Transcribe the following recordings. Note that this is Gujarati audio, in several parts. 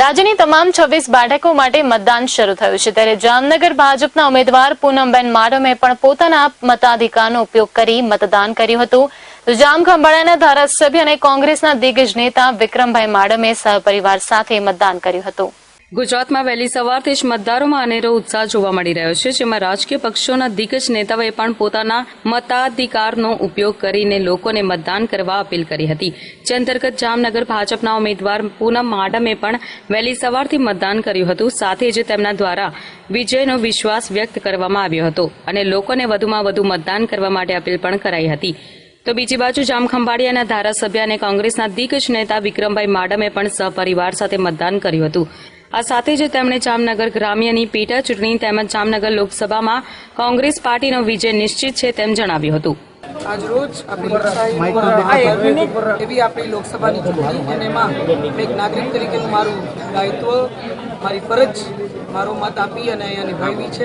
રાજ્યની તમામ 26 બેઠકો માટે મતદાન શરૂ થયું છે ત્યારે જામનગર ભાજપના ઉમેદવાર પૂનમબેન માડમે પણ પોતાના મતાધિકારનો ઉપયોગ કરી મતદાન કર્યું હતું તો જામખંભાળિયાના ધારાસભ્ય અને કોંગ્રેસના દિગ્ગજ નેતા વિક્રમભાઈ માડમે સહપરિવાર સાથે મતદાન કર્યું હતું। ગુજરાતમાં વહેલી સવારથી જ મતદારોમાં અનેરો ઉત્સાહ જોવા મળી રહ્યો છે, જેમાં રાજકીય પક્ષોના દિગ્ગજ નેતાઓએ પણ પોતાના મતાધિકારનો ઉપયોગ કરીને લોકોને મતદાન કરવા અપીલ કરી હતી। જે અંતર્ગત જામનગર ભાજપના ઉમેદવાર પૂનમ માડમે પણ વહેલી સવારથી મતદાન કર્યું હતું। સાથે જ તેમના દ્વારા વિજયનો વિશ્વાસ વ્યક્ત કરવામાં આવ્યો હતો અને લોકોને વધુમાં વધુ મતદાન કરવા માટે અપીલ પણ કરાઈ હતી। તો બીજી બાજુ જામખંભાળિયાના ધારાસભ્ય અને કોંગ્રેસના દિગ્ગજ નેતા વિક્રમભાઈ માડમે પણ સહપરિવાર સાથે મતદાન કર્યું હતું। આ સાથે જ તેમણે જામનગર ગ્રામ્યની પેટા ચૂંટણી તેમજ જામનગર લોકસભામાં કોંગ્રેસ પાર્ટીનો વિજય નિશ્ચિત છે તેમ જણાવ્યું હતું। આજરોજ એવી આપણી લોકસભાની ચૂંટણી અને એમાં એક નાગરિક તરીકેનું મારું દાયિત્વ, મારી ફરજ, મારો મત આપી અને અહીંયા નિભાવી છે।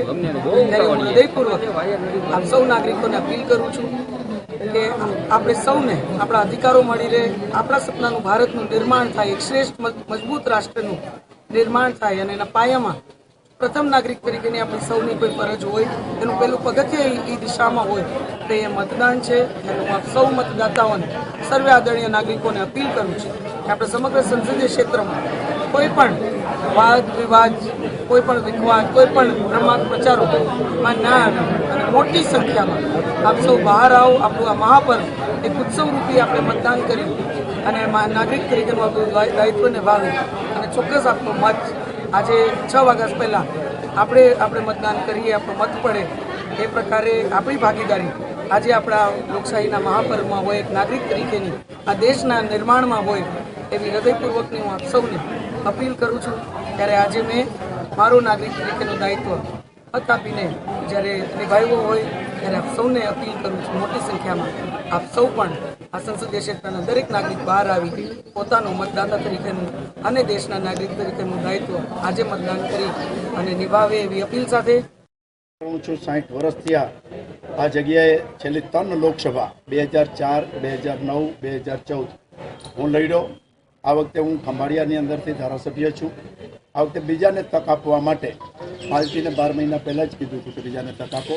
ત્યારે હું હૃદયપૂર્વક આપ સૌ નાગરિકોને અપીલ કરું છું કે આપણે સૌને આપણા અધિકારો મળી રહે, આપણા સપનાનું ભારતનું નિર્માણ થાય, એક શ્રેષ્ઠ મજબૂત રાષ્ટ્રનું નિર્માણ થાય અને એના પાયામાં પ્રથમ નાગરિક તરીકેની આપણી સૌની કોઈ ફરજ હોય, એનું પહેલું પગથિયું એ દિશામાં હોય તો એ મતદાન છે। અને હું આપ સૌ મતદાતાઓને, સર્વે આદરણીય નાગરિકોને અપીલ કરું છું કે આપણે સમગ્ર સંસદીય ક્ષેત્રમાં કોઈ પણ વાદ વિવાદ, કોઈ પણ વિખવાદ, કોઈ પણ ભ્રમાક પ્રચારોમાં ના આવે અને મોટી સંખ્યામાં આપ સૌ બહાર આવો। આપણું આ મહાપર્વ એક ઉત્સવરૂપી આપણે મતદાન કર્યું અને નાગરિક તરીકેનું આપણું દાયિત્વ નિભાવ્યું અને ચોક્કસ આપણો મત આજે 6 વાગ્યા પહેલાં આપણે મતદાન કરીએ, આપણો મત પડે એ પ્રકારે આપણી ભાગીદારી આજે આપણા લોકશાહીના મહાપર્વમાં હોય, એક નાગરિક તરીકેની આ દેશના નિર્માણમાં હોય એવી હૃદયપૂર્વકની હું આપ સૌને અપીલ કરું છું। ત્યારે આજે મેં મારું નાગરિક તરીકેનું દાયિત્વ મત આપીને જ્યારે નિભાવ્યું હોય ત્યારે આપ સૌને અપીલ કરું છું મોટી સંખ્યામાં આપ સૌ પણ આ સંસદીય ક્ષેત્રના દરેક નાગરિક બહાર આવી પોતાનું મતદાતા તરીકેનું અને દેશના નાગરિક તરીકેનું દાયિત્વ આજે મતદાન કરી અને નિભાવે એવી અપીલ સાથે 60 વર્ષ થયા આ જગ્યાએ છેલ્લી 3 લોકસભા 2004, 2009, 2014 હું લડ્યો। આ વખતે હું ખંભાળિયાની અંદરથી ધારાસભ્ય છું। આ વખતે બીજાને તક આપવા માટે પાર્ટીને 12 મહિના પહેલાં જ કીધું હતું કે બીજાને તક આપો।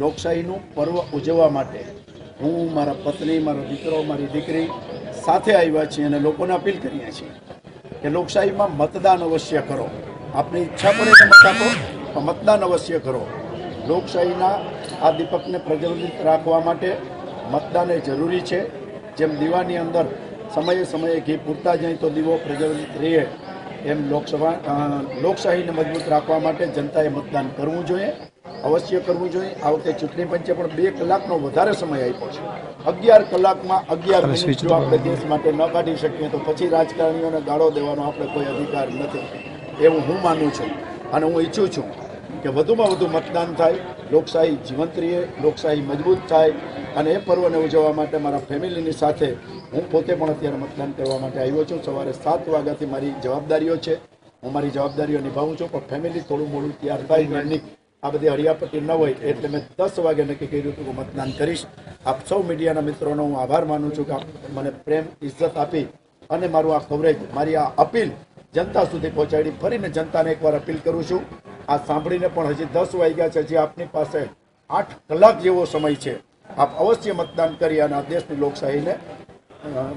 લોકશાહીનું પર્વ ઉજવવા માટે હું, મારા પત્ની, મારો દીકરો, મારી દીકરી સાથે આવ્યા છીએ અને લોકોને અપીલ કરીએ છીએ કે લોકશાહીમાં મતદાન અવશ્ય કરો। આપની ઈચ્છા પડે તો મત આપો, પણ મતદાન અવશ્ય કરો। લોકશાહીના આ દીપકને પ્રજ્વલિત રાખવા માટે મતદાન એ જરૂરી છે। જેમ દીવાની અંદર સમયે સમયે ઘી પૂરતા જાય તો દીવો પ્રજ્વલિત રહે, એમ લોકશાહીને મજબૂત રાખવા માટે જનતાએ મતદાન કરવું જોઈએ, અવશ્ય કરવું જોઈએ। આ વખતે ચૂંટણી પંચે પણ 2 કલાકનો વધારે સમય આપ્યો છે। 11 કલાકમાં 11 મિનિટ જો આપણે દેશ માટે ન કાઢી શકીએ તો પછી રાજકારણીઓને ગાળો દેવાનો આપણે કોઈ અધિકાર નથી, એવું હું માનું છું। અને હું ઈચ્છું છું કે વધુમાં વધુ મતદાન થાય, લોકશાહી જીવંત રહે, લોકશાહી મજબૂત થાય અને એ પર્વને ઉજવવા માટે મારા ફેમિલીની સાથે હું પોતે પણ અત્યારે મતદાન કરવા માટે આવ્યો છું। સવારે 7 વાગ્યાથી મારી જવાબદારીઓ છે, હું મારી જવાબદારીઓ નિભાવું છું, પણ ફેમિલી થોડું મોડું તૈયાર થાય, આ બધી હરિયાપટ્ટી ન હોય એટલે મેં 10 વાગે નક્કી કર્યું હતું કે મતદાન કરીશ। આપ સૌ મીડિયાના મિત્રોનો હું આભાર માનું છું કે આપ મને પ્રેમ, ઇજ્જત આપી અને મારું આ કવરેજ, મારી આ અપીલ જનતા સુધી પહોંચાડી। ફરીને જનતાને એકવાર અપીલ કરું છું, આ સાંભળીને પણ હજી 10 વાગ્યા છે, હજી આપની પાસે 8 કલાક જેવો સમય છે। આપ અવશ્ય મતદાન કરી અને આ દેશની લોકશાહીને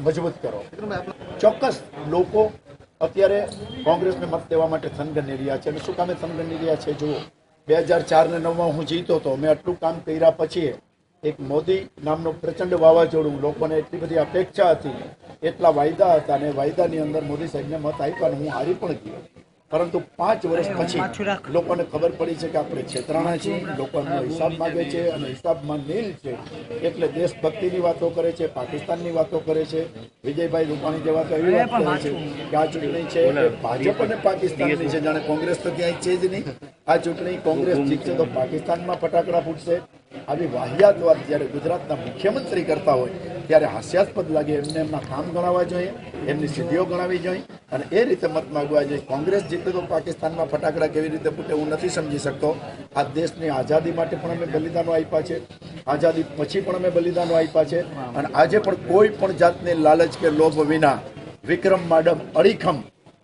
મજબૂત કરો। ચોક્કસ લોકો અત્યારે કોંગ્રેસને મત દેવા માટે થનગની રહ્યા છે અને શું કામે થનગની રહ્યા છે જુઓ। 2004 ને 9 હું જીતો હતો, મેં આટલું કામ કર્યા પછી એક મોદી નામનું પ્રચંડ વાવાઝોડું, લોકોને એટલી બધી અપેક્ષા હતી, એટલા વાયદા હતા અને વાયદાની અંદર મોદી સાહેબને મત આપ્યા અને હું હારી પણ ગયો। પરંતુ 5 વર્ષ પછી લોકોને ખબર પડી છે કે આપણે છેતરાણા છીએ, લોકોનો હિસાબ માગે છે અને હિસાબમાં નીલ છે, એટલે દેશભક્તિની વાતો કરે છે, પાકિસ્તાનની વાતો કરે છે। વિજયભાઈ રૂપાણી જેવા તો એવી વાત કરે છે કે આ ચૂંટણી છે એ ભાજપ અને પાકિસ્તાનની છે, જાણે કોંગ્રેસ તો ક્યાંય છે જ નહીં। આ ચૂંટણી કોંગ્રેસ જીતશે તો પાકિસ્તાનમાં ફટાકડા ફૂટશે। આવી વાહિયાત વાત જ્યારે ગુજરાતના મુખ્યમંત્રી કરતા હોય ત્યારે હાસ્યાસ્પદ લાગે। એમને એમના કામ ગણાવવા જોઈએ, એમની સિદ્ધિઓ ગણાવવી જોઈએ અને એ રીતે મત માગવા જોઈએ। કોંગ્રેસ જીતે તો પાકિસ્તાનમાં ફટાકડા કેવી રીતે ફૂટે હું નથી સમજી શકતો। આ દેશની આઝાદી માટે પણ અમે બલિદાનો આપ્યા છે, આઝાદી પછી પણ અમે બલિદાનો આપ્યા છે અને આજે પણ કોઈ પણ જાતની લાલચ કે લોભ વિના વિક્રમ માડમ અડીખમ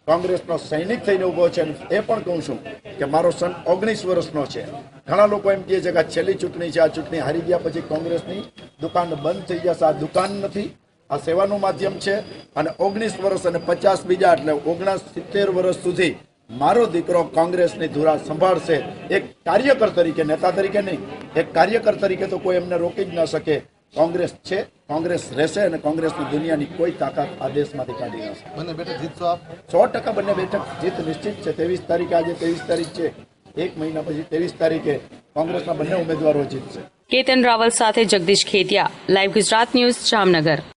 કોંગ્રેસનો સૈનિક થઈને ઊભો છે. અને એ પણ કહું છું કે મારો સન 19 વર્ષનો છે. ઘણા લોકો એમ કહે છે કે આ છેલ્લી ચૂંટણી છે, આ ચૂંટણી હારી ગયા પછી કોંગ્રેસની દુકાન બંધ થઈ જશે. આ દુકાન નથી, આ સેવાનું માધ્યમ છે. અને 19 વર્ષ અને 50 બીજા એટલે 69 વર્ષ સુધી મારો દીકરો કોંગ્રેસની ધુરા સંભાળશે. એક કાર્યકર તરીકે, નેતા તરીકે નહીં, એક કાર્યકર તરીકે તો કોઈ એમને રોકી જ ન શકે. કોંગ્રેસ છે, કોંગ્રેસ રહેશે અને કોંગ્રેસની દુનિયાની કોઈ તાકાત આ દેશમાંથી કાઢી ન શકે. બંને બેઠક જીતશો આપ? 100% બંને બેઠક જીત નિશ્ચિત છે. 23 તારીખે, આજે 23 તારીખ છે, એક મહિના પછી 23 તારીખે કોંગ્રેસના બંને ઉમેદવારો જીતશે. કેતન રાવલ સાથે જગદીશ ખેતિયા, લાઈવ ગુજરાત ન્યૂઝ, જામનગર.